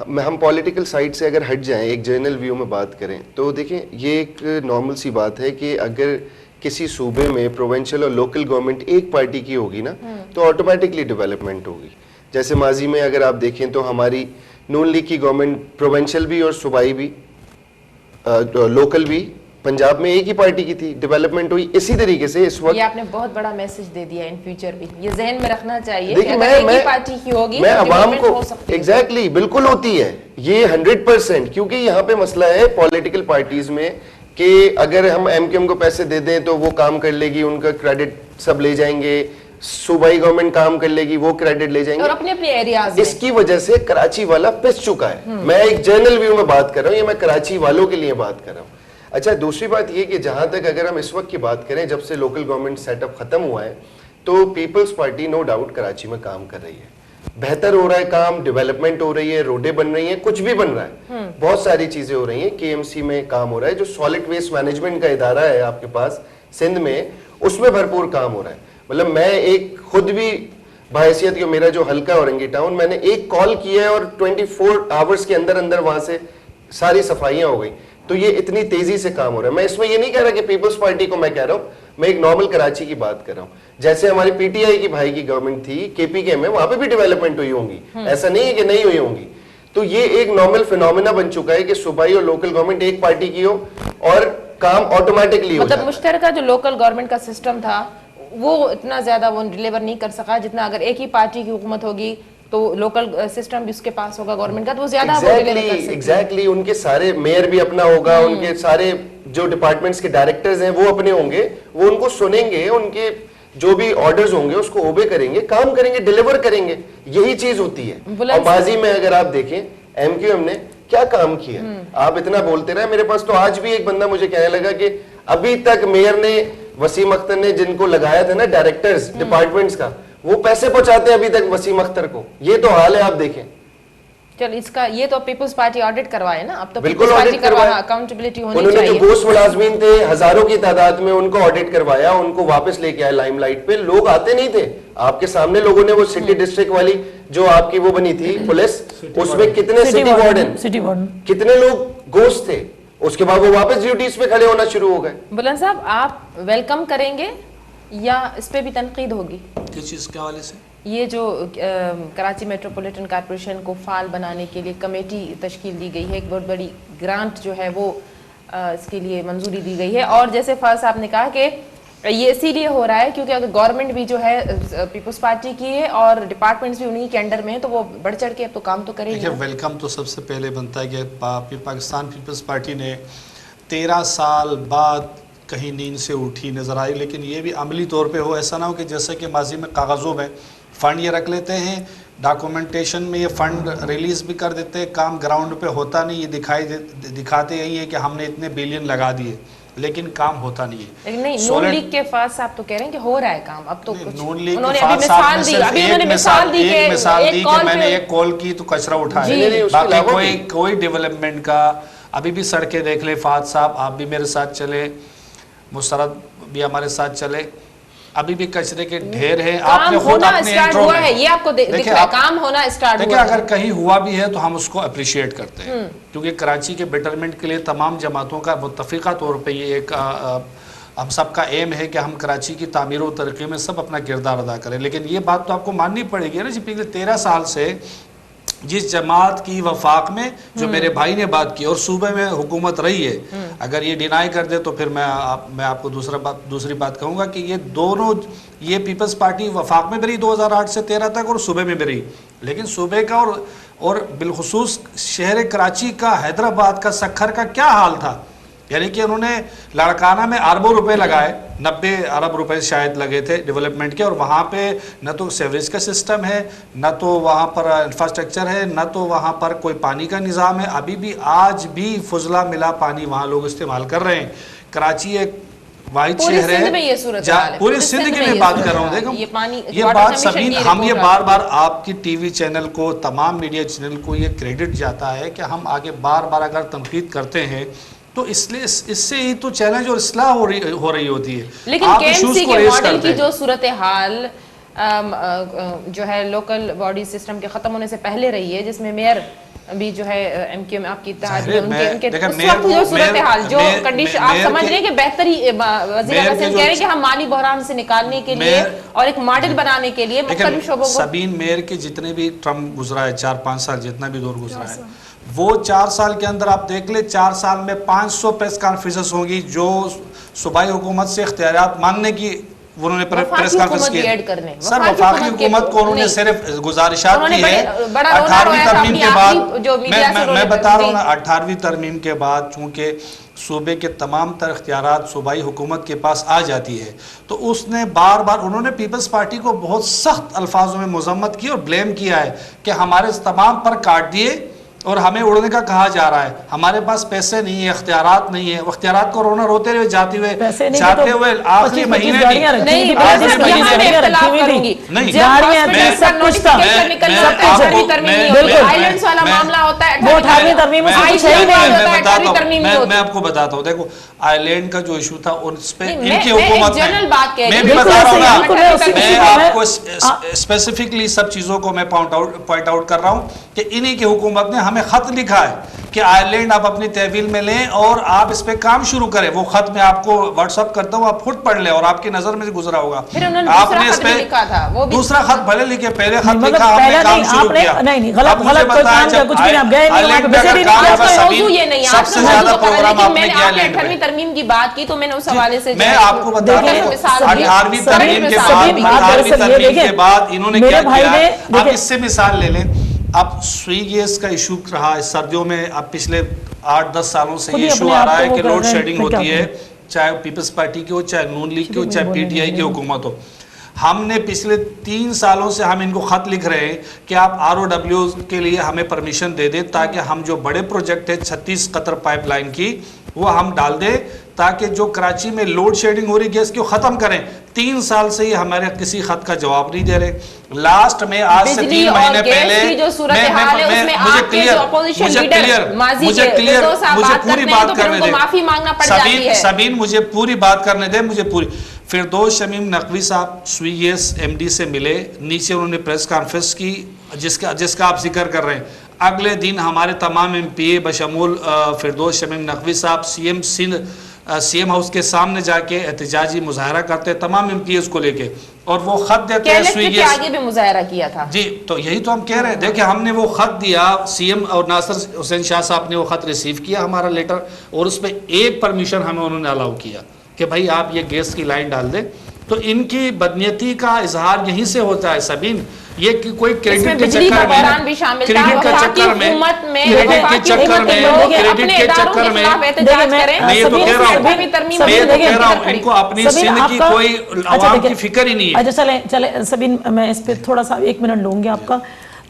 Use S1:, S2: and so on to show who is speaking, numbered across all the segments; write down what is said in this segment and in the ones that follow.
S1: ہم political side سے اگر ہٹ جائیں, ایک جنرل ویو میں بات کریں تو دیکھیں یہ ایک نارمل سی بات ہے کہ اگر کسی صوبے میں پروونشل اور لوکل گورنمنٹ ایک پارٹی کی ہوگی نا تو آٹومیٹکلی ڈیولپمنٹ ہوگی. جیسے ماضی میں اگر آپ دیکھیں تو ہماری نون لیگ کی گورنمنٹ پروونشل بھی اور صوبائی بھی لوکل بھی پنجاب میں ایک ہی پارٹی کی تھی, ڈیولپمنٹ ہوئی. اسی طریقے سے اس وقت
S2: یہ آپ نے بہت بڑا میسج دے دیا, ان فیوچر بھی یہ ذہن میں رکھنا چاہیے کہ اگر ایک ہی پارٹی کی ہوگی
S1: میں عوام کو ایگزیکٹلی بالکل ہوتی ہے یہ 100%, کیونکہ یہاں پہ مسئلہ ہے پولیٹیکل پارٹیز میں کہ اگر ہم ایم کیو ایم کو پیسے دے دیں تو وہ کام کر لے گی, ان کا کریڈٹ سب لے جائیں گے, صوبائی گورنمنٹ کام کر لے گی وہ کریڈٹ لے جائیں گے,
S2: اور اپنے اپنے ایریاز.
S1: اس کی وجہ سے کراچی والا پس چکا ہے. میں ایک جنرل ویو میں بات کر رہا ہوں, یہ میں کراچی والوں کے لیے بات کر رہا ہوں. اچھا دوسری بات یہ کہ جہاں تک اگر ہم اس وقت کی بات کریں, جب سے لوکل گورنمنٹ سیٹ اپ ختم ہوا ہے تو پیپلز پارٹی نو ڈاؤٹ کراچی میں کام کر رہی ہے, بہتر ہو رہا ہے کام, ڈیولپمنٹ ہو رہی ہے, روڈیں بن رہی ہیں, کچھ بھی بن رہا ہے, بہت ساری چیزیں ہو رہی ہیں. کے ایم سی میں کام ہو رہا ہے, جو سالڈ ویسٹ مینجمنٹ کا ادارہ ہے آپ کے پاس سندھ میں, اس میں بھرپور کام ہو رہا ہے. مطلب میں ایک خود بھی بحیثیت کہ میرا جو حلقہ ہے اورنگی ٹاؤن, میں نے ایک کال کیا ہے اور 24 آورز کے اندر اندر وہاں سے ساری صفائیاں ہو گئی. تو یہ اتنی تیزی سے کام ہو رہا ہے. میں اس میں یہ نہیں کہہ رہا کہ پیپلز پارٹی کو میں کہہ رہا ہوں, میں ایک نارمل کراچی کی بات کر رہا ہوں. جیسے ہماری پی ٹی آئی کی بھائی کی گورنمنٹ تھی کے پی کے میں, وہاں پہ بھی ڈیولپمنٹ ہوئی ہوں گی, ایسا نہیں ہے کہ نہیں ہوئی ہوں گی. تو یہ ایک نارمل فینومینا بن چکا ہے کہ صوبائی اور لوکل گورنمنٹ ایک پارٹی کی ہو اور کام آٹومیٹکلی ہو جاتا ہے.
S2: مطلب مشترکہ جو لوکل گورنمنٹ کا سسٹم تھا وہ اتنا زیادہ وہ ڈیلیور نہیں کر سکا جتنا اگر ایک ہی پارٹی کی حکومت ہوگی تو لوکل سسٹم بھی اس کے پاس ہوگا گورنمنٹ کا, تو وہ زیادہ وہ ڈیلیور کر سکتے ہیں.
S1: ایگزیکٹلی ان کے سارے میئر بھی اپنا ہوگا, ان کے سارے جو ڈپارٹمنٹس کے ڈائریکٹرز ہیں وہ اپنے ہوں گے, وہ ان کو سنیں گے, ان کے جو بھی آرڈرز ہوں گے اس کو اوبے کریں گے, کام کریں گے, ڈیلیور کریں گے. یہی چیز ہوتی ہے. اور ماضی میں اگر آپ دیکھیں ایم کیو ایم نے کیا کام کیا, آپ اتنا بولتے رہے, میرے پاس تو آج بھی ایک بندہ مجھے کہنے لگا کہ ابھی تک میئر نے, وسیم اختر نے جن کو لگایا تھا نا ڈائریکٹرز ڈپارٹمنٹس کا, وہ پیسے پہنچاتے ہیں ابھی تک وسیم اختر کو. یہ تو حال ہے, آپ دیکھیں.
S2: چل اس کا یہ تو پیپلز پارٹی آڈٹ کروائے نا, اب تو
S1: بالکل
S2: پیپلز پارٹی
S1: آڈٹ کروایا,
S2: اکاؤنٹیبلٹی ہونی
S1: انہوں نے
S2: چاہیے.
S1: جو گوشت ملازمین تھے ہزاروں کی تعداد میں, ان کو آڈٹ کروایا, ان کو واپس لے کے آئے لائم لائٹ پہ. لوگ آتے نہیں تھے, آپ کے سامنے لوگوں نے وہ سٹی ڈسٹرکٹ والی جو آپ کی وہ بنی تھی پولیس, اس میں کتنے سٹی وارڈن, کتنے لوگ گوشت تھے, اس کے بعد وہ واپس ڈیوٹیز پہ کھڑے ہونا شروع ہو گئے.
S2: بلند صاحب آپ ویلکم کریں گے یا اس پہ بھی تنقید ہوگی؟
S3: کس چیز کے حوالے سے؟
S2: یہ جو کراچی میٹروپولیٹن کارپوریشن کو فعال بنانے کے لیے کمیٹی تشکیل دی گئی ہے, ایک بہت بڑی گرانٹ جو ہے وہ اس کے لیے منظوری دی گئی ہے, اور جیسے فاضل صاحب نے کہا کہ یہ اسی لیے ہو رہا ہے کیونکہ اگر گورنمنٹ بھی جو ہے پیپلز پارٹی کی ہے اور ڈپارٹمنٹس بھی انہی کے انڈر میں ہیں تو وہ بڑھ چڑھ کے اب تو کام تو کرے گی.
S3: ویلکم تو سب سے پہلے بنتا ہے کہ پاکستان پیپلز پارٹی نے 13 سال بعد کہیں نیند سے اٹھی نظر آئی, لیکن یہ بھی عملی طور پہ ہو, ایسا نہ ہو کہ جیسے کہ ماضی میں کاغذوں میں فنڈ یہ رکھ لیتے ہیں, ڈاکومنٹیشن میں یہ فنڈ ریلیز بھی کر دیتے ہیں, کام گراؤنڈ پہ ہوتا نہیں, یہ دکھاتے یہی ہے کہ ہم نے اتنے بلین لگا دیے, لیکن کام ہوتا نہیں ہے.
S2: لیکن نہیں, نون لیگ کے فاضل صاحب تو کہہ رہے ہیں کہ ہو رہا ہے کام, اب تو کچھ
S3: نون لیگ
S2: انہوں
S3: کے
S2: نے ابھی
S3: فاضل صاحب
S2: مثال دی,
S3: مثال دی کہ میں نے
S2: ایک
S3: ایک کال کی تو کچرا اٹھایا, باقی کوئی ڈیولپمنٹ کا ابھی بھی سڑکیں دیکھ لیں. فاضل صاحب آپ بھی میرے ساتھ چلے, مسترد بھی ہمارے ساتھ چلے, ابھی بھی کچرے کے ڈھیر ہیں. آپ نے خود اپنے انٹرو میں
S2: یہ آپ کو دکھ رہا ہے کام ہونا اسٹارٹ ہوا ہے.
S3: دیکھیں اگر کہیں ہوا بھی ہے تو ہم اس کو اپریشیٹ کرتے ہیں, کیونکہ کراچی کے بیٹرمنٹ کے لیے تمام جماعتوں کا متفقہ طور پہ یہ ایک ہم سب کا ایم ہے کہ ہم کراچی کی تعمیر و ترقی میں سب اپنا کردار ادا کریں. لیکن یہ بات تو آپ کو ماننی پڑے گی نا جی, پچھلے 13 سال سے جس جماعت کی وفاق میں جو میرے بھائی نے بات کی اور صوبے میں حکومت رہی ہے, اگر یہ ڈینائی کر دے تو پھر میں آپ کو دوسری بات کہوں گا کہ یہ دونوں, یہ پیپلز پارٹی وفاق میں بھی رہی 2008 سے 13 تک اور صوبے میں بھی رہی, لیکن صوبے کا اور بالخصوص شہر کراچی کا, حیدرآباد کا, سکھر کا کیا حال تھا. یعنی کہ انہوں نے لاڑکانہ میں اربوں روپے لگائے, 90 ارب روپے شاید لگے تھے ڈیولپمنٹ کے, اور وہاں پہ نہ تو سیوریج کا سسٹم ہے, نہ تو وہاں پر انفراسٹرکچر ہے, نہ تو وہاں پر کوئی پانی کا نظام ہے. ابھی بھی آج بھی فضلہ ملا پانی وہاں لوگ استعمال کر رہے ہیں. کراچی ایک واحد شہر ہے, پوری سندھ کی میں بات کر رہا ہوں. دیکھو یہ بات سبین, ہم یہ بار بار آپ کی ٹی وی چینل کو, تمام میڈیا چینل کو یہ کریڈٹ جاتا ہے کہ ہم آگے بار بار اگر تنقید کرتے ہیں تو اس لیے اس سے ہی تو چیلنج اور اصلاح ہو رہی ہوتی ہے.
S2: لیکن کے ایم سی کے ماڈل کی جو صورتحال جو ہے لوکل باڈی سسٹم کے ختم ہونے سے پہلے رہی ہے, جس میں میئر ابھی جو ہے ایم کیو میں آپ کی اتحاد
S3: ظاہر ہے،
S2: ان کے
S3: دیکھیں،
S2: اس وقت جو صورتحال جو کنڈیشن آپ سمجھ رہے ہیں کہ بہتری وزیر اعلیٰ کہہ رہے ہیں کہ ہم مالی بحران سے نکالنے کے لیے اور ایک ماڈل بنانے کے لیے مختلف شعبوں کو
S3: سبین میئر کے جتنے بھی ٹرم گزرا ہے 4-5 سال جتنا بھی دور گزرا ہے وہ 4 سال کے اندر آپ دیکھ لیں 4 سال میں 500 پریس کانفرنسز ہوں گی جو صوبائی حکومت سے اختیارات مانگنے کی انہوں نے پریس کانفرنس کی سر وفاقی حکومت کو انہوں نے صرف گزارشات کی ہے 18ویں ترمیم کے بعد میں بتا رہا ہوں نا 18ویں ترمیم کے بعد چونکہ صوبے کے تمام تر اختیارات صوبائی حکومت کے پاس آ جاتی ہے تو اس نے بار بار انہوں نے پیپلز پارٹی کو بہت سخت الفاظوں میں مذمت کی اور بلیم کیا ہے کہ ہمارے تمام پر کاٹ دیے اور ہمیں اڑنے کا کہا جا رہا ہے ہمارے پاس پیسے نہیں ہیں اختیارات نہیں ہیں اختیارات کو رونا روتے ہوئے جاتے ہوئے آخری مہینے میں آپ کو بتاتا ہوں دیکھو آئی لینڈ کا جو ایشو تھا اس پہ ان کی حکومت میں بھی بتا رہا ہوں میں آپ کو اسپیسیفکلی سب چیزوں کو میں پوائنٹ آؤٹ کر رہا ہوں کہ انہی کی حکومت نے ہمیں خط لکھا ہے کہ آئی لینڈ آپ اپنی تحویل میں لیں اور آپ اس پہ کام شروع کریں وہ خط میں آپ کو واٹس اپ کرتا ہوں آپ خود پڑھ لیں اور آپ کی نظر میں گزرا ہوگا آپ نے اس پہ دوسرا خط بھلے لکھے پہلے خط لکھا ہم نے کام شروع کیا اب مجھے بتائیں جب آئی لینڈ میں اگر کام ہوگا سب سے زیادہ پروگرام آپ نے کیا لینڈ میں
S2: ترمیم کی بات کی تو میں نے اس حوالے سے
S3: میں آپ کو بتا رہا ہوں 18ویں ترمیم کے بعد انہوں نے کیا کیا آپ اس سے مثال لے لیں اب سوئی گیس کا ایشو رہا ہے سردیوں میں اب پچھلے 8-10 سالوں سے یہ ایشو آ رہا ہے کہ لوڈ شیڈنگ ہوتی ہے چاہے پیپلز پارٹی کی ہو چاہے نون لیگ کی ہو چاہے پی ٹی آئی کی حکومت ہو ہم نے پچھلے 3 سالوں سے ہم ان کو خط لکھ رہے ہیں کہ آپ آر او ڈبلیو کے لیے ہمیں پرمیشن دے دیں تاکہ ہم جو بڑے پروجیکٹ ہے 36 قطر پائپ لائن کی وہ ہم ڈال دیں تاکہ جو کراچی میں لوڈ شیڈنگ ہو رہی گیس کی وہ ختم کریں 3 سال سے یہ ہمارے کسی خط کا جواب نہیں دے رہے لاسٹ میں آج سے 3 مہینے پہلے مجھے پوری بات کرنے دیں سبین مجھے پوری بات کرنے دیں مجھے پوری فردوس شمیم نقوی صاحب سوئی گیس ایم ڈی سے ملے نیچے انہوں نے پریس کانفرنس کی جس کا آپ ذکر کر رہے ہیں اگلے دن ہمارے تمام ایم پی اے بشمول فردوس شمیم نقوی صاحب C M Sindh C M house کے سامنے جا کے احتجاجی مظاہرہ کرتے تمام ایم پی ایز کو لے کے اور وہ خط دیتے ہیں سوئی گیس
S2: آگے بھی مظاہرہ کیا تھا
S3: جی تو یہی تو ہم کہہ رہے ہیں دیکھیں ہم نے وہ خط دیا سی ایم اور ناصر حسین شاہ صاحب نے وہ خط ریسیو کیا ہمارا لیٹر اور اس پہ ایک پرمیشن ہمیں انہوں نے الاؤ کیا کہ بھائی آپ یہ گیس کی لائن ڈال دیں تو ان کی بدنیتی کا اظہار یہیں سے ہوتا ہے سبین یہ کوئی کریڈٹ کے چکر میں کریڈٹ کے چکر میں کریڈٹ کے چکر میں کریڈٹ کے چکر میں میں یہ تو کہہ رہا ہوں ان کو اپنی سندھ کی کوئی عوام کی فکر ہی نہیں ہے
S4: اچھا چلیں سبین میں اس پہ تھوڑا سا 1 منٹ لوں گی آپ کا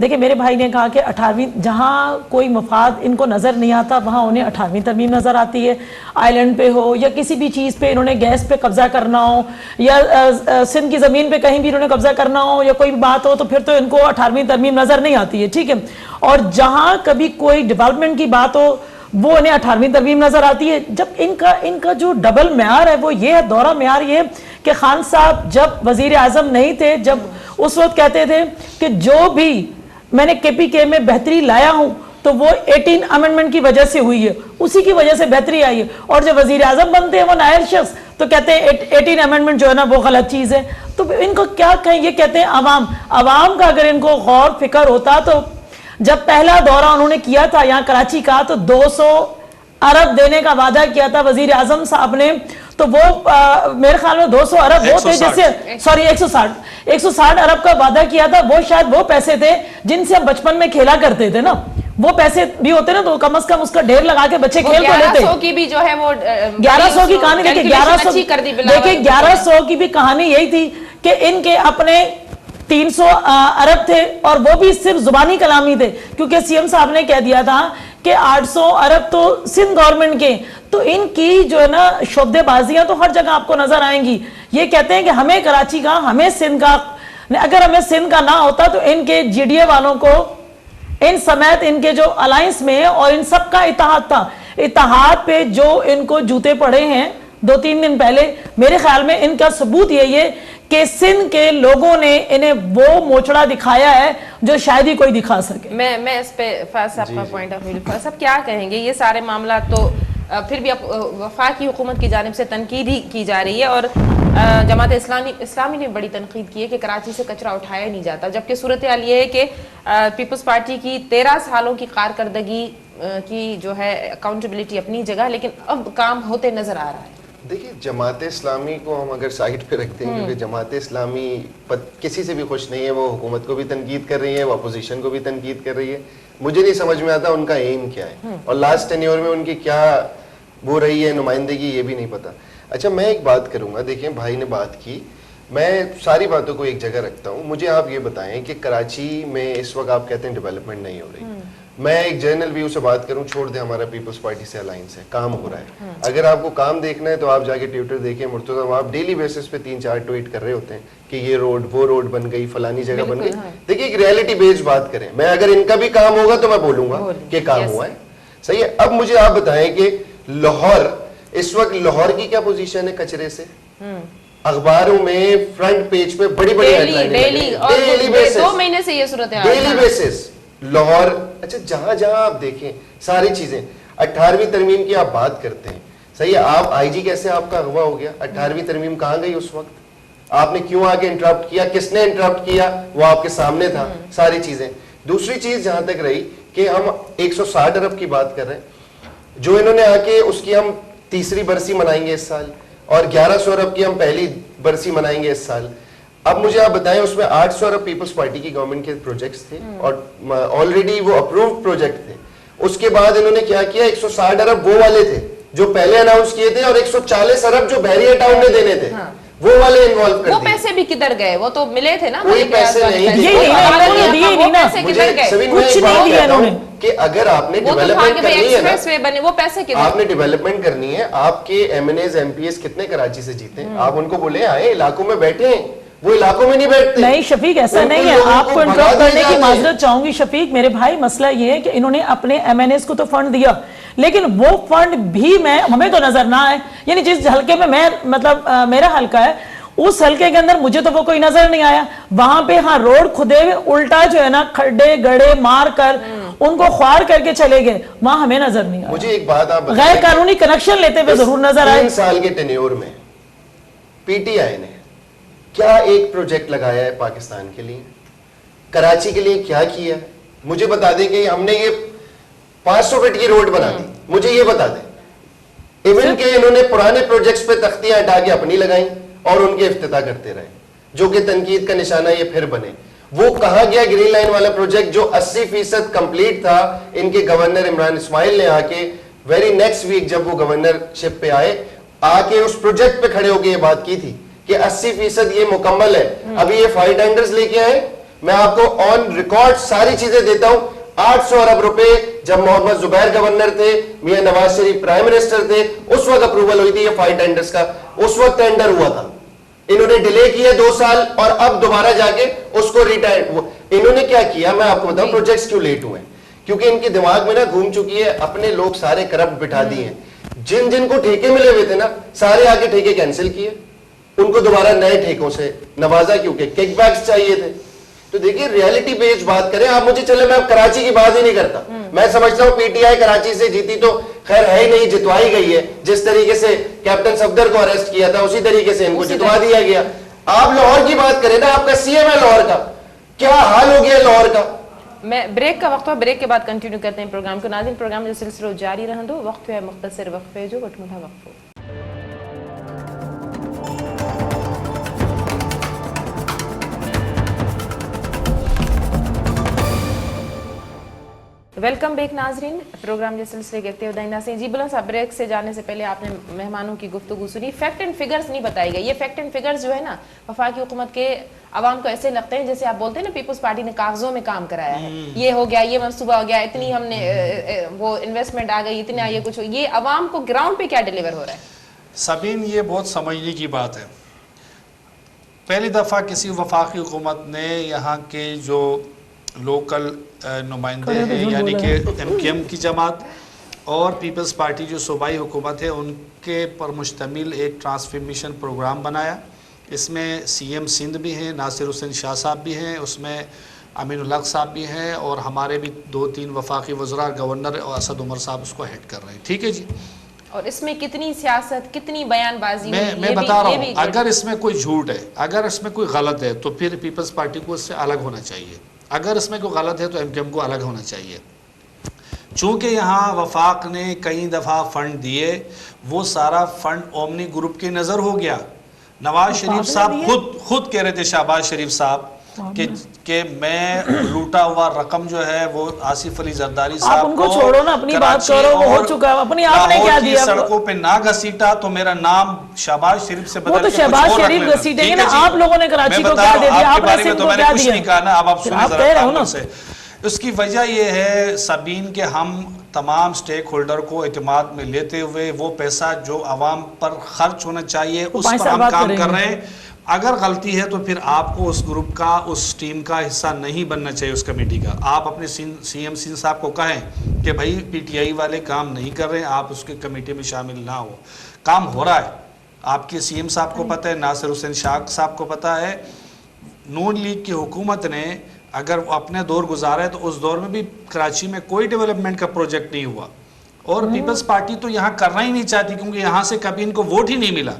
S4: دیکھیں میرے بھائی نے کہا کہ 18ویں جہاں کوئی مفاد ان کو نظر نہیں آتا وہاں انہیں 18ویں ترمیم نظر آتی ہے آئی لینڈ پہ ہو یا کسی بھی چیز پہ انہوں نے گیس پہ قبضہ کرنا ہو یا سندھ کی زمین پہ کہیں بھی انہوں نے قبضہ کرنا ہو یا کوئی بات ہو تو پھر تو ان کو 18ویں ترمیم نظر نہیں آتی ہے ٹھیک ہے اور جہاں کبھی کوئی ڈیولپمنٹ کی بات ہو وہ انہیں 18ویں ترمیم نظر آتی ہے جب ان کا جو ڈبل معیار ہے وہ یہ ہے دوہرا معیار یہ کہ خان صاحب جب وزیر اعظم نہیں تھے جب اس وقت کہتے تھے کہ جو بھی میں نے کے پی کے میں بہتری لایا ہوں تو وہ 18 امینڈمنٹ کی وجہ سے ہوئی ہے اسی کی وجہ سے بہتری آئی ہے اور جب وزیر اعظم بنتے ہیں وہ نائب شخص تو کہتے ہیں 18 امینڈمنٹ جو ہے نا وہ غلط چیز ہے تو ان کو کیا کہیں یہ کہتے ہیں عوام کا اگر ان کو غور فکر ہوتا تو جب پہلا دورہ انہوں نے کیا تھا یہاں کراچی کا تو 200 ارب دینے کا وعدہ کیا تھا وزیر اعظم صاحب نے تو وہ میرے خیال میں 200 ارب وہ تھے جیسے سوری 160 ارب کا وعدہ کیا تھا وہ شاید وہ پیسے تھے جن سے ہم بچپن میں کھیلا کرتے تھے نا وہ پیسے بھی ہوتے نا تو کم از کم اس کا ڈھیر لگا کے بچے کھیل تو لیتے
S2: 1100 کی بھی جو ہے وہ
S4: 1100 کی کہانی دیکھیں 1100 کی بھی کہانی یہی تھی کہ ان کے اپنے 300 ارب تھے اور وہ بھی صرف زبانی کلامی تھے کیونکہ سی ایم صاحب نے کہہ دیا تھا کہ 800 ارب تو سندھ گورنمنٹ کے تو ان کی جو ہے نا شعبے بازیاں تو ہر جگہ آپ کو نظر آئیں گی یہ کہتے ہیں کہ ہمیں کراچی کا ہمیں سندھ کا اگر ہمیں سندھ کا نہ ہوتا تو ان کے جی ڈی اے والوں کو ان سمیت ان کے جو الائنس میں اور ان سب کا اتحاد تھا اتحاد پہ جو ان کو جوتے پڑے ہیں 2-3 دن پہلے میرے خیال میں ان کا ثبوت یہی ہے کہ سندھ کے لوگوں نے انہیں وہ موچڑا دکھایا ہے جو شاید ہی کوئی دکھا سکے.
S2: میں اس پہ فیض صاحب کا پوائنٹ آف ویو، فیض صاحب کیا کہیں گے؟ یہ سارے معاملات تو پھر بھی وفاقی حکومت کی جانب سے تنقید ہی کی جا رہی ہے، اور جماعت اسلامی نے بڑی تنقید کی ہے کہ کراچی سے کچرا اٹھایا نہیں جاتا، جبکہ صورتحال یہ ہے کہ پیپلز پارٹی کی 13 سالوں کی کارکردگی کی جو ہے اکاؤنٹیبلٹی اپنی جگہ، لیکن اب کام ہوتے نظر آ رہا ہے.
S1: دیکھیے جماعت اسلامی کو ہم اگر سائڈ پہ رکھتے ہیں، کیونکہ جماعت اسلامی کسی سے بھی خوش نہیں ہے، وہ حکومت کو بھی تنقید کر رہی ہے، وہ اپوزیشن کو بھی تنقید کر رہی ہے. مجھے نہیں سمجھ میں آتا ان کا ایم کیا ہے، اور لاسٹ ٹینیور میں ان کی کیا وہ رہی ہے نمائندگی، یہ بھی نہیں پتا. اچھا میں ایک بات کروں گا، دیکھیں بھائی نے بات کی، میں ساری باتوں کو ایک جگہ رکھتا ہوں. مجھے آپ یہ بتائیں کہ کراچی میں اس وقت آپ کہتے ہیں ڈیولپمنٹ نہیں ہو رہی. میں ایک جنرل ویو سے بات کروں، چھوڑ دیں ہمارا پیپلز پارٹی سے الائنس ہے، کام ہو رہا ہے. اگر آپ کو کام دیکھنا ہے تو آپ جا کے ٹویٹر دیکھیں، مرتضی آپ ڈیلی بیسس پہ 3-4 ٹویٹ کر رہے ہوتے ہیں کہ یہ روڈ وہ روڈ بن گئی، فلانی جگہ بن گئی. دیکھیے ایک ریئلٹی بیسڈ بات کریں، میں اگر ان کا بھی کام ہوگا تو میں بولوں گا کہ کام ہوا ہے. صحیح ہے. اب مجھے آپ بتائیں کہ لاہور اس وقت لاہور کی کیا پوزیشن ہے کچرے سے؟ اخباروں میں فرنٹ پیج پہ بڑی بڑی
S2: ڈیلی 2 مہینے سے یہ صورت ہے،
S1: ڈیلی بیسس لاہور. اچھا جہاں جہاں آپ دیکھیں ساری چیزیں، 18ویں ترمیم کی آپ بات کرتے ہیں، صحیح ہے. آپ آئی جی کیسے آپ کا اغوا ہو گیا؟ 18ویں ترمیم کہاں گئی اس وقت؟ آپ نے کیوں آگے انٹرپٹ کیا؟ کس نے انٹرپٹ کیا؟ وہ آپ کے سامنے تھا ساری چیزیں. دوسری چیز جہاں تک رہی کہ ہم 160 ارب کی بات کر رہے ہیں، جو انہوں نے آ کے اس کی ہم تیسری برسی منائیں گے اس سال، اور 1100 ارب کی ہم پہلی برسی منائیں گے اس سال. اب مجھے آپ بتائیں اس میں 800 ارب پیپلز پارٹی کی گورنمنٹ کے پروجیکٹس تھے اور آلریڈی وہ اپرووڈ پروجیکٹ تھے. اس کے بعد انہوں نے کیا کیا؟ 160 ارب وہ والے تھے جو پہلے اناؤنس کیے تھے، اور 140 ارب جو بحریہ ٹاؤن نے دینے تھے وہ والے انوالو کر دیے.
S2: وہ پیسے بھی کدھر گئے؟ وہ تو ملے تھے نا،
S1: کوئی پیسے نہیں
S4: کچھ نہیں دیا انہوں نے.
S1: کہ اگر آپ نے ڈیولپمنٹ کرنی ہے نا،
S2: وہ پیسے
S1: آپ نے ڈیولپمنٹ کرنی ہے، آپ کے M N As M P As کتنے کراچی سے جیتے ہیں، آپ ان کو بولیں آئے علاقوں میں بیٹھے ہیں، وہ علاقوں میں نہیں بیٹھتے.
S4: نہیں شفیق ایسا نہیں ہے، آپ کو انٹرپٹ کرنے کی معذرت چاہوں گی شفیق میرے بھائی. مسئلہ یہ ہے کہ انہوں نے اپنے ایم این ایس کو تو فنڈ دیا، لیکن وہ فنڈ بھی ہمیں تو نظر نہ آئے. یعنی جس حلقے میں میں مطلب میرا حلقہ ہے اس حلقے کے اندر مجھے تو وہ کوئی نظر نہیں آیا. وہاں پہ ہاں روڈ کھدے الٹا جو ہے نا کھڈے گڑے مار کر ان کو خوار کر کے چلے گئے، وہاں ہمیں نظر نہیں آیا.
S1: مجھے ایک بات آپ
S4: غیر قانونی کنیکشن لیتے ہوئے ضرور نظر آئے.
S1: 3 سال کے ٹینیور میں پی ٹی آئی نے کیا ایک پروجیکٹ لگایا ہے پاکستان کے لیے؟ کراچی کے لیے کیا کیا ہے؟ مجھے بتا دیں کہ ہم نے یہ 500 فٹ کی روڈ بنا دی، مجھے یہ بتا دیں. ایون کہ انہوں نے پرانے پروجیکٹس پہ تختیاں ہٹا کے اپنی لگائیں اور ان کے افتتاح کرتے رہے، جو کہ تنقید کا نشانہ یہ پھر بنے. وہ کہاں گیا گرین لائن والا پروجیکٹ جو 80% کمپلیٹ تھا؟ ان کے گورنر عمران اسماعیل نے آ کے ویری نیکسٹ ویک جب وہ گورنر شپ پہ آئے، آ کے اس پروجیکٹ پہ کھڑے ہو کے یہ بات کی تھی کہ 80% یہ مکمل ہے. ابھی یہ 5 ٹینڈرز لے کے آئے، میں آپ کو آن ریکارڈ ساری چیزیں دیتا ہوں. 800 ارب روپے جب محمد زبیر گورنر تھے، میاں نواز شریف پرائم منسٹر تھے، اس وقت اپروول ہوئی تھی یہ 5 ٹینڈرز کا. اس وقت ٹینڈر ہوا تھا، انہوں نے ڈیلے کیا 2 سال، اور اب دوبارہ جا کے اس کو انہوں نے کیا کیا میں آپ کو بتاؤں. پروجیکٹس کیوں لیٹ ہوئے؟ کیونکہ ان کے دماغ میں نا گھوم چکی ہے، اپنے لوگ سارے کرپٹ بٹھا دیے ہیں. جن کو ٹھیکے ملے ہوئے تھے نا سارے آگے ٹھیکے کینسل کیے، ان کو دوبارہ نئے ٹھیکوں سے نوازا کیونکہ کک بیکس چاہیے تھے. تو دیکھیے ریئلٹی بیسڈ بات کریں آپ. مجھے چلے میں اب کراچی کی بات ہی نہیں کرتا، میں سمجھتا ہوں پی ٹی آئی کراچی سے جیتی تو خیر ہے ہی نہیں، جتوائی گئی ہے. جس طریقے سے کیپٹن صفدر کو اریسٹ کیا تھا اسی طریقے سے ان کو جتوا دیا گیا. آپ لاہور کی بات کریں نا، آپ کا سی ایم ہے لاہور کا، کیا حال ہو گیا لاہور کا.
S2: میں بریک کا وقت ہو، بریک کے بعد کنٹینیو کرتے ہیں پروگرام کو. ناظرین پروگرام جو سلسلہ جاری رہن دو، وقت ہے مختصر وقفے جو وٹمٹا وقفو. ویلکم بیک ناظرین، پروگرام کے سلسلے کے ابتدائی ناظرین. جی بلند صاحب، بریک سے جانے سے پہلے آپ نے مہمانوں کی گفتگو سنی، فیکٹ اینڈ فگرز نہیں بتائی گئی. یہ فیکٹ اینڈ فگرز جو ہے نا وفاقی حکومت کے عوام کو ایسے لگتے ہیں جیسے آپ بولتے ہیں نا پیپلز پارٹی نے کاغذوں میں کام کرایا ہے، یہ ہو گیا، یہ منصوبہ ہو گیا، اتنی ہم نے وہ انویسٹمنٹ آ گئی، اتنا یہ کچھ. یہ عوام کو گراؤنڈ پہ کیا ڈیلیور ہو رہا ہے؟
S3: سبین یہ بہت سمجھنے کی بات ہے. پہلی دفعہ کسی وفاقی حکومت نے یہاں کے جو لوکل نمائندے ہیں یعنی کہ ایم کیو ایم کی جماعت اور پیپلز پارٹی جو صوبائی حکومت ہے ان کے پر مشتمل ایک ٹرانسفارمیشن پروگرام بنایا اس میں سی ایم سندھ بھی ہیں، ناصر حسین شاہ صاحب بھی ہیں، اس میں امین الحق صاحب بھی ہیں، اور ہمارے بھی 2-3 وفاقی وزراء، گورنر اور اسد عمر صاحب اس کو ہیڈ کر رہے ہیں. ٹھیک ہے جی.
S2: اور اس میں کتنی سیاست، کتنی بیان بازی
S3: میں بتا رہا ہوں، اگر اس میں کوئی جھوٹ ہے، اگر اس میں کوئی غلط ہے، تو پھر پیپلز پارٹی کو اس سے الگ ہونا چاہیے. اگر اس میں کوئی غلط ہے تو ایم کیو ایم کو الگ ہونا چاہیے. چونکہ یہاں وفاق نے کئی دفعہ فنڈ دیے، وہ سارا فنڈ اومنی گروپ کے نظر ہو گیا. نواز شریف صاحب خود کہہ رہے تھے، شہباز شریف صاحب، کہ میں لوٹا ہوا رقم جو ہے وہ آصف علی زرداری صاحب
S4: ان کو چھوڑو نا، اپنی بات کرو، وہ ہو چکا ہے. اپنی آپ نے کیا دیا؟
S3: سڑکوں پہ نہ گھسیٹا تو میرا نام شہباز شریف سے بدل کے
S4: وہ تو شہباز شریف گھسیٹیں گے نا. آپ لوگوں نے کراچی کو کیا دے دیا؟ آپ نے سندھ کو کیا دیا؟
S3: نہیں کہا نا، اب آپ سنیں ذرا سے. اس کی وجہ یہ ہے سبین کہ ہم تمام سٹیک ہولڈر کو اعتماد میں لیتے ہوئے وہ پیسہ جو عوام پر خرچ ہونا چاہیے اس پر ہم کام کر رہے ہیں. اگر غلطی ہے تو پھر آپ کو اس گروپ کا، اس ٹیم کا حصہ نہیں بننا چاہیے، اس کمیٹی کا. آپ اپنے سی ایم سندھ صاحب کو کہیں کہ بھائی پی ٹی آئی والے کام نہیں کر رہے ہیں، آپ اس کے کمیٹی میں شامل نہ ہو. کام ہو رہا ہے، آپ کے سی ایم صاحب کو پتہ ہے، ناصر حسین شاہ صاحب کو پتہ ہے. نون لیگ کی حکومت نے اگر اپنے دور گزارا ہے تو اس دور میں بھی کراچی میں کوئی ڈیولپمنٹ کا پروجیکٹ نہیں ہوا. اور پیپلز پارٹی تو یہاں کرنا ہی نہیں چاہتی، کیونکہ یہاں سے کبھی ان کو ووٹ ہی نہیں ملا.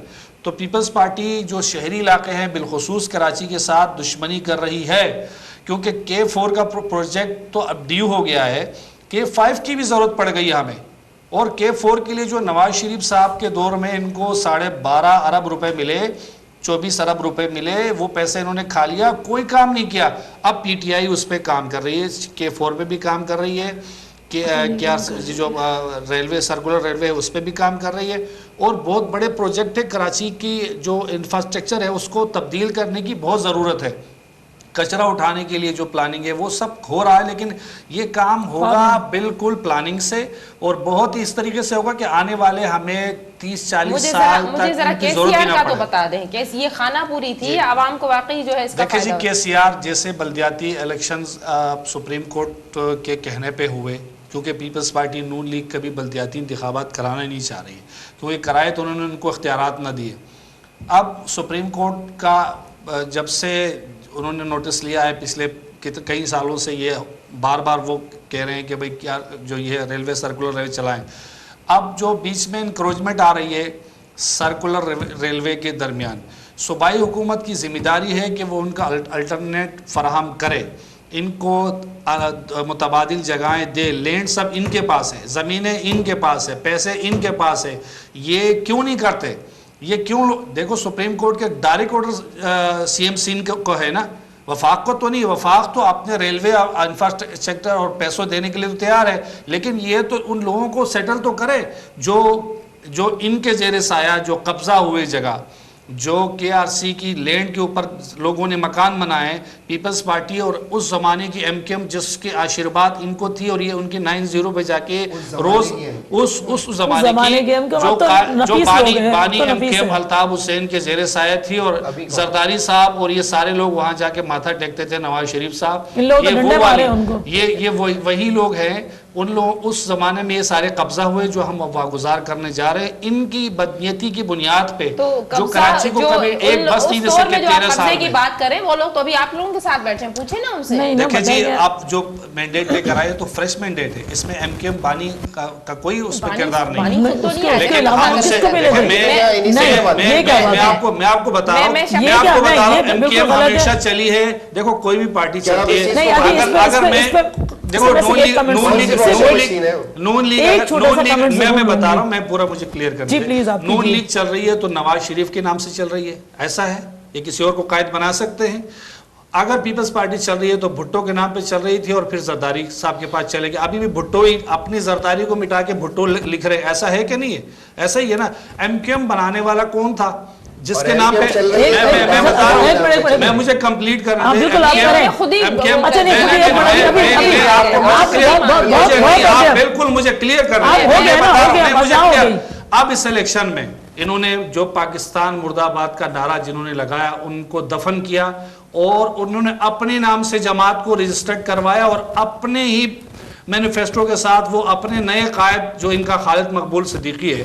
S3: تو پیپلز پارٹی جو شہری علاقے ہیں بالخصوص کراچی کے ساتھ دشمنی کر رہی ہے، کیونکہ K4 کا پروجیکٹ تو اب ڈیو ہو گیا ہے. K5 کی بھی ضرورت پڑ گئی ہمیں، اور K4 کے لیے جو نواز شریف صاحب کے دور میں ان کو 12.5 ارب روپے ملے، 24 ارب روپے ملے، وہ پیسے انہوں نے کھا لیا، کوئی کام نہیں کیا. اب پی ٹی آئی اس پہ کام کر رہی ہے، K4 پہ بھی کام کر رہی ہے، کیا جو ریلوے، سرکولر ریلوے اس پہ بھی کام کر رہی ہے. اور بہت بڑے پروجیکٹ ہے. کراچی کی جو انفراسٹرکچر ہے اس کو تبدیل کرنے کی بہت ضرورت ہے. کچرا اٹھانے کے لیے جو پلاننگ ہے وہ سب ہو رہا ہے، لیکن یہ کام ہوگا بالکل پلاننگ سے، اور بہت ہی اس طریقے سے ہوگا کہ آنے والے ہمیں 30-40 سال تک
S2: مجھے ذرا کے سی آر کا تو بتا دیں کہ یہ خانہ پوری تھی، عوام کو واقعی جو ہے اس کا
S3: دیکھیں جی. کے سی آر جیسے بلدیاتی الیکشنز سپریم کورٹ کے کہنے پہ ہوئے، کیونکہ پیپلز پارٹی نون لیگ کبھی بلدیاتی انتخابات کرانا نہیں چاہ رہی ہے، تو یہ کرائے تو انہوں نے ان کو اختیارات نہ دیے. اب سپریم کورٹ کا جب سے انہوں نے نوٹس لیا ہے، پچھلے کئی سالوں سے یہ بار بار وہ کہہ رہے ہیں کہ بھئی کیا جو یہ ریلوے سرکولر ریلوے چلائیں. اب جو بیچ میں انکروچمنٹ آ رہی ہے سرکولر ریلوے کے درمیان، صوبائی حکومت کی ذمہ داری ہے کہ وہ ان کا الٹرنیٹ فراہم کرے، ان کو متبادل جگہیں دے. لینڈ سب ان کے پاس ہے، زمینیں ان کے پاس ہے، پیسے ان کے پاس ہے. یہ کیوں نہیں کرتے؟ یہ کیوں؟ دیکھو سپریم کورٹ کے direct order C M Sindh کو ہے نا، وفاق کو تو نہیں. وفاق تو اپنے ریلوے انفراسٹرکچر اور پیسوں دینے کے لیے تو تیار ہے، لیکن یہ تو ان لوگوں کو سیٹل تو کرے جو ان کے زیر سایہ جو قبضہ ہوئے جگہ، جو کے آر سی کی لینڈ کے اوپر لوگوں نے مکان بنائے. پیپلز پارٹی اور اس زمانے کی ایم کیو ایم جس کے آشیرواد ان کو تھی، اور یہ ان کی 9-0 پہ جا کے روز اس زمانے کی جو بانی M Q M Altaf Hussain کے زیر سایہ تھی، اور زرداری صاحب اور یہ سارے لوگ وہاں جا کے ماتھا ٹیکتے تھے. نواز شریف صاحب یہ وہی لوگ ہیں. ان لوگ اس زمانے میں یہ سارے قبضہ ہوئے جو ہم واگزار کرنے جا رہے ہیں. ان کی بدنیتی کی بنیاد پہ جو کراچی کو کبھی ایک بس نہیں دے سکے 13 سال
S2: کی بات کریں، وہ لوگ تو ابھی آپ لوگوں کے ساتھ بیٹھے ہیں، پوچھیں نا ان سے.
S3: دیکھیں جی، آپ جو مینڈیٹ لے کر آئے تو فریش مینڈیٹ ہے، اس میں ایم کیو ایم بانی کا کوئی اس میں کردار نہیں. لیکن ہم سے میں آپ کو بتا رہا ہوں ایم کیو ایم ہمیشہ چلی ہے. دیکھو کوئی بھی پارٹی چلتی ہے، اگر میں دیکھو نون لیگ میں بتا رہا ہوں، میں پورا مجھے کلیئر کرنا ہے. نون لیگ چل رہی ہے تو نواز شریف کے نام سے چل رہی ہے، ایسا ہے. یہ کسی اور کو قائد بنا سکتے ہیں. اگر پیپلز پارٹی چل رہی ہے تو بھٹو کے نام پہ چل رہی تھی، اور پھر زرداری صاحب کے پاس چلے گی. ابھی بھی بھٹو ہی اپنی زرداری کو مٹا کے بھٹو لکھ رہے، ایسا ہے کہ نہیں ہے؟ ایسا ہی ہے نا. ایم کیو ایم بنانے والا کون تھا جس کے نام پہ میں بتا رہا ہوں، میں مجھے کمپلیٹ کرنا دیں. بالکل مجھے کلیئر کرنا ہے. اب اس الیکشن میں انہوں نے جو پاکستان مرد آباد کا نعرہ جنہوں نے لگایا ان کو دفن کیا، اور انہوں نے اپنے نام سے جماعت کو رجسٹرڈ کروایا، اور اپنے ہی مینیفیسٹو کے ساتھ وہ اپنے نئے قائد جو ان کا خالد مقبول صدیقی ہے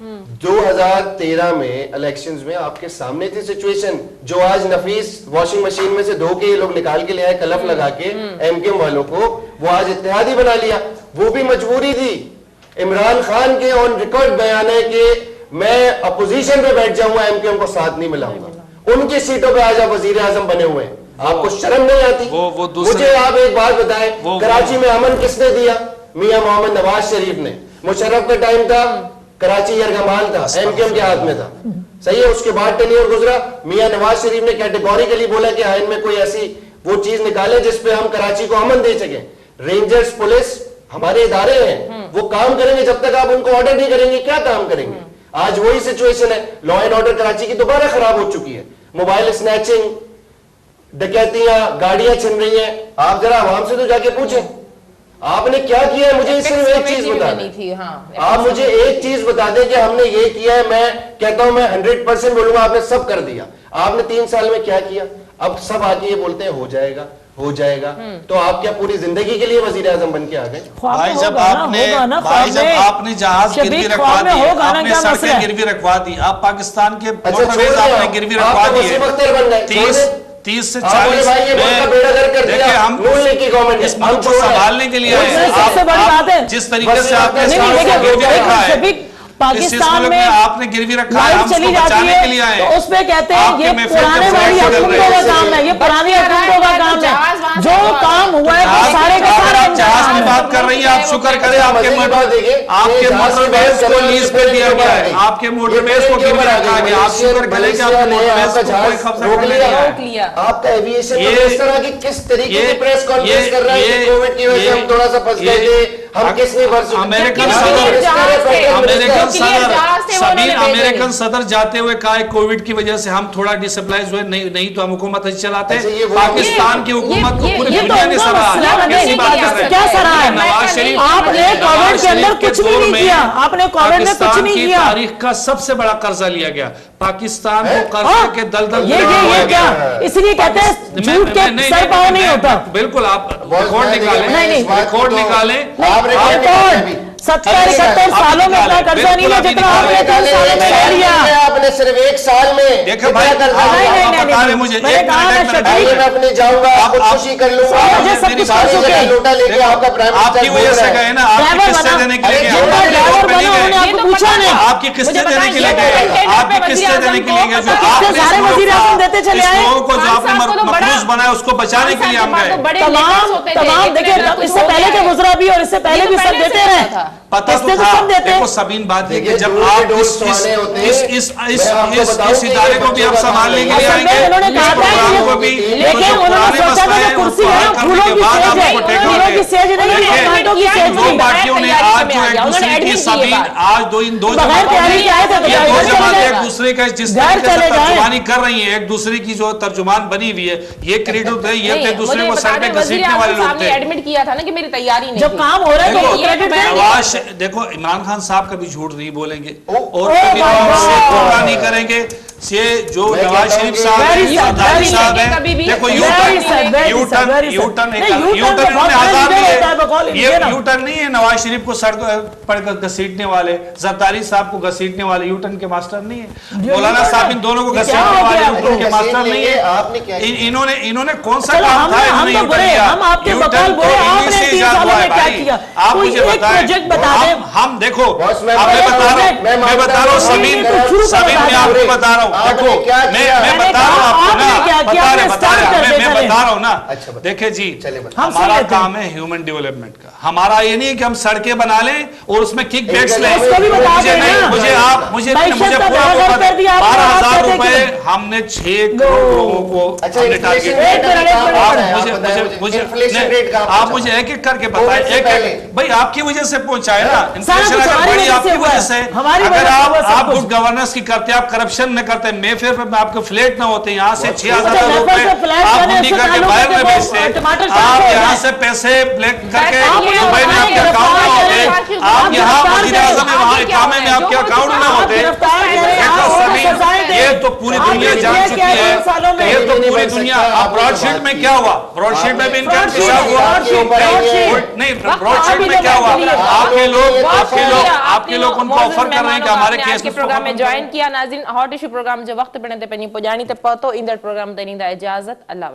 S1: 2013 میں الیکشنز میں آپ کے سامنے تھی سچویشن, جو آج نفیس واشنگ مشین میں سے دھو کے یہ لوگ نکال کے لے آئے کلف لگا کے ایم کیو ایم والوں کو, وہ آج اتحادی بنا لیا. وہ بھی مجبوری تھی. عمران خان کے آن ریکارڈ بیان ہے کہ میں اپوزیشن پہ بیٹھ جاؤں گا, ایم کیو ایم کو ساتھ نہیں ملاؤں گا. ان کی سیٹوں پہ آج آپ وزیر اعظم بنے ہوئے ہیں, آپ کو شرم نہیں آتی؟ مجھے آپ ایک بات بتائیں, کراچی میں امن کس نے دیا؟ میاں محمد نواز شریف نے. مشرف کا ٹائم تھا, کراچی یرغمال تھا, ایم کیو ایم کے ہاتھ میں تھا, صحیح ہے. اس کے بعد ٹینیور گزرا, میاں نواز شریف نے کیٹیگوریکلی بولا کہ آئین میں کوئی ایسی وہ چیز نکالے جس پہ ہم کراچی کو امن دے سکیں. رینجرز پولیس ہمارے ادارے ہیں, وہ کام کریں گے جب تک آپ ان کو آرڈر نہیں کریں گے. کیا کام کریں گے؟ آج وہی سچویشن ہے. لا اینڈ آرڈر کراچی کی دوبارہ خراب ہو چکی ہے. موبائل سنیچنگ, ڈکیتیاں, گاڑیاں چھن رہی ہیں. آپ ذرا عوام سے تو جا کے پوچھیں آپ نے کیا کیا ہے. مجھے صرف ایک چیز بتا دیں, آپ مجھے ایک چیز بتا دیں کہ ہم نے یہ کیا ہے. میں کہتا ہوں, میں 100% بولوں گا آپ نے سب کر دیا. آپ نے 3 سال میں کیا کیا؟ اب سب آ کے یہ بولتے ہیں ہو جائے گا ہو جائے گا. تو آپ کیا پوری زندگی کے لیے وزیر اعظم بن کے آ گئے؟
S3: بھائی جب آپ نے جہاز گروی رکھوا دی, آپ نے سڑکیں گروی رکھوا دی, آپ پاکستان کے موٹر ویز آپ نے گروی رکھوا دی 30 سے 40. دیکھیں ہم اس ملک کو سنبھالنے کے لیے جس طریقے سے آپ نے گروی رکھا ہے, پاکستان میں آپ نے گروی رکھا ہے, ہم اس کو بچانے کے لیے آئے.
S4: اس پہ کہتے ہیں یہ پرانے والی حکومتوں کا کام ہے, یہ پرانی حکومتوں کا کام ہے. جو کام ہوا ہے وہ سارے کا سارا
S3: جہاز کی بات کر رہی ہے. آپ شکر کریں آپ کے موٹر ویز کو لیز پہ دیا گیا ہے, آپ کے موٹر ویز کو گروی رکھا گیا. آپ شکر کریں کہ آپ کے موٹر ویز کو کوئی قبضہ کر لیا.
S1: آپ کا ایویشن اس طرح کی کس طریقے کی پریس کانفرنس کر رہا ہے کہ کووڈ کی وجہ سے ہم تھوڑا سا پھنس گئے تھے, ہم کس نے
S3: امریکن صدر جاتے ہوئے کہا کووڈ کی وجہ سے ہم تھوڑا ڈسپلائز ہوئے, نہیں تو ہم حکومت ہی چلاتے. پاکستان کی حکومت کو پوری دنیا نے سراہا.
S4: کیا سراہا ہے؟
S3: نواز شریف
S4: آپ نے کووڈ کے اندر کچھ بھی نہیں کیا, آپ نے کووڈ میں کچھ نہیں کیا.
S3: تاریخ کا سب سے بڑا قرضہ لیا گیا پاکستان کو, قرضے کے دلدل
S4: یہ کیا, اس لیے کہتے ہیں جھوٹ کے سر پاؤں نہیں ہوتا.
S3: بالکل آپ ریکارڈ نکالیں.
S4: 70-71 سالوں میں اتنا قرضہ نہیں ہے جتنا آپ نے 10 سالوں میں لے لیا.
S1: آپ نے صرف 1 سال میں
S3: دیکھیں بھائی, آپ بتا رہے مجھے ایک منٹ
S1: میں اپنے جاؤں گا, خودکشی کر لوں گا, لوٹا لے کے آپ کا پرائم منسٹر
S3: آپ کی وجہ سے گئے نا, آپ کی قسطیں دینے کے لیے
S4: آپ کو پوچھا نہیں,
S3: آپ کی قسطیں دینے کے لیے گئے, آپ کی قسطیں دینے کے لیے گئے, جو آپ نے
S4: سارے وزیر اعظم دیتے چلے آئے,
S3: اس لوگوں کو جو آپ نے مقروض بنایا اس کو بچانے کے لیے ہم گئے.
S4: تمام دیکھیں اس سے پہلے کے گزرا بھی اور اس سے پہلے بھی سب دیتے رہے.
S3: پتہ تو تھا. دیکھو سبین بات ہے کہ جب آپ اس ادارے کو بھی آپ سنبھالنے کے لیے آئیں گے, اس پروگرام کو بھی, جو پرانے مسئلہ ہیں وہ پار کرنے کے بعد آپ کو ٹیک ہوتے. دو پارٹیوں نے آج جو ایک دوسرے کی سبین, آج ان دو جماعتیں ایک دوسرے کا جس طریقے سے ترجمانی کر رہی ہیں, ایک دوسرے کی جو ترجمان بنی ہوئی ہے, یہ کریڈٹ ہے, یہ ایک دوسرے کو سر پہ گھسیٹنے والے لوگ تھے.
S2: ایڈمٹ کیا تھا نا کہ میری تیاری نہیں,
S4: جب کام ہو رہا ہے تو
S3: دیکھو عمران خان صاحب کبھی جھوٹ نہیں بولیں گے اور کبھی دھوکہ نہیں کریں گے. یہ جو نواز شریف صاحب ہیں, دیکھو یو ٹرن انہوں نے آزاد دیے. یہ یو ٹرن نہیں ہے نواز شریف کو سڑک پر گھسیٹنے والے, زرداری صاحب کو گھسیٹنے والے یو ٹرن کے ماسٹر نہیں ہے, مولانا صاحب ان دونوں کو گھسیٹنے والے یو ٹرن کے ماسٹر نہیں ہے. انہوں نے کون سا کام تھا, انہوں نے یو ٹرن کیا. یو ٹرن کو انگلش سے ایجاد ہوا ہے بھائی. آپ مجھے بتائیں, ہم دیکھو میں بتا رہا ہوں سبین میں آپ کو بتا رہا ہوں, دیکھو میں بتا رہا ہوں آپ کو نا, میں بتا رہا ہوں نا. دیکھیں جی, ہمارا کام ہے ہیومن ڈیولپمنٹ کا. ہمارا یہ نہیں کہ ہم سڑکیں بنا لیں اور اس میں کک بیکس لیں. مجھے پورا 12,000 روپے ہم نے 6 کروڑ لوگوں کو ہم نے ٹارگیٹ. آپ مجھے ایک ایک کر کے بتائیں. بھائی آپ کی وجہ سے پہنچائے نا انفلیشن, اگر بڑی آپ کی وجہ سے, اگر آپ گڈ گورننس کی کرتے, آپ کرپشن نہ کرتے, میں پھر آپ کے فلیٹ نہ ہوتے, یہاں سے 6,000 روپے آپ منڈی کر کے باہر میں بیچتے, آپ یہاں سے پیسے کر کے دبئی میں آپ کے اکاؤنٹ میں ہوتے, آپ یہاں وزیر اعظم وہاں اقامے میں آپ کے اکاؤنٹ نہ ہوتے. یہ تو پوری دنیا جان چکی ہے, یہ تو پوری دنیا. آپ براڈ شیٹ میں کیا ہوا؟ براڈ شیٹ میں بھی ان کا انکشاف ہوا نہیں. براڈ شیٹ میں کیا ہوا؟ آپ کے لوگ ان کو آفر کر رہے ہیں کہ ہمارے کیس
S2: کے پروگرام میں جوائن کیا. ناظرین ہاٹ ایشو پروگرام جو وقت پڑھنے تے پہنی پجانی تے پہتو اندر پروگرام تے نیندا اجازت. اللہ